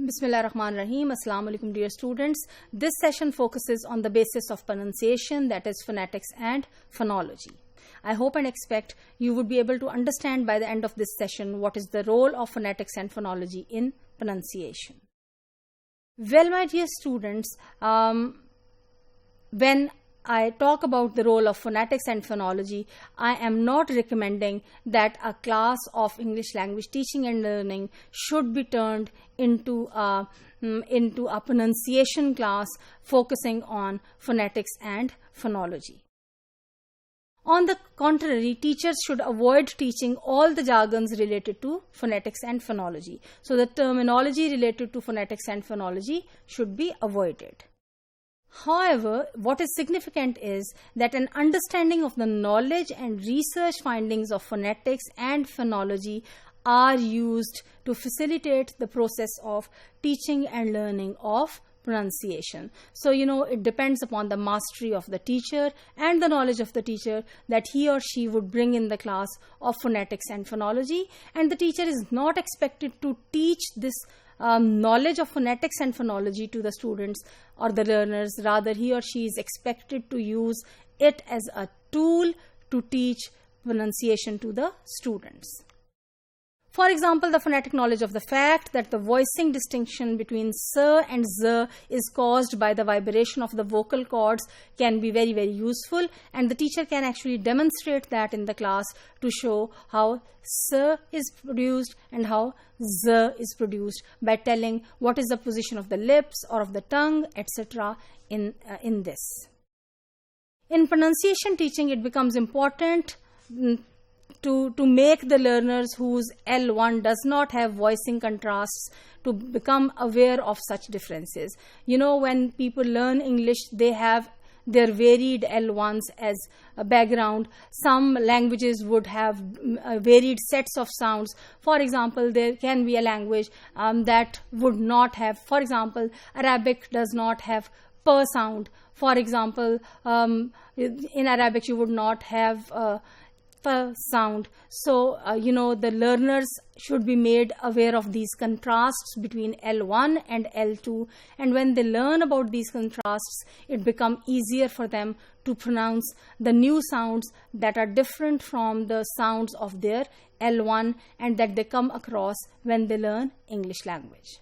Bismillahirrahmanirrahim. Assalamu alaikum dear students. This session focuses on the basis of pronunciation, that is phonetics and phonology. I hope and expect you would be able to understand by the end of this session what is the role of phonetics and phonology in pronunciation. Well, my dear students, when I talk about the role of phonetics and phonology, I am not recommending that a class of English language teaching and learning should be turned into a pronunciation class focusing on phonetics and phonology. On the contrary, teachers should avoid teaching all the jargons related to phonetics and phonology. So the terminology related to phonetics and phonology should be avoided. However, what is significant is that an understanding of the knowledge and research findings of phonetics and phonology are used to facilitate the process of teaching and learning of pronunciation. So, it depends upon the mastery of the teacher and the knowledge of the teacher that he or she would bring in the class of phonetics and phonology, and the teacher is not expected to teach this knowledge of phonetics and phonology to the students or the learners. Rather, he or she is expected to use it as a tool to teach pronunciation to the students. For example, the phonetic knowledge of the fact that the voicing distinction between s and z is caused by the vibration of the vocal cords can be very, very useful, and the teacher can actually demonstrate that in the class to show how s is produced and how z is produced by telling what is the position of the lips or of the tongue, etc. in this. In pronunciation teaching, it becomes important to make the learners whose L1 does not have voicing contrasts to become aware of such differences. When people learn English, they have their varied L1s as a background. Some languages would have varied sets of sounds. For example, there can be a language that would not have, for example, Arabic does not have p sound. For example, in Arabic you would not have sound. So, the learners should be made aware of these contrasts between L1 and L2, and when they learn about these contrasts, it becomes easier for them to pronounce the new sounds that are different from the sounds of their L1 and that they come across when they learn English language.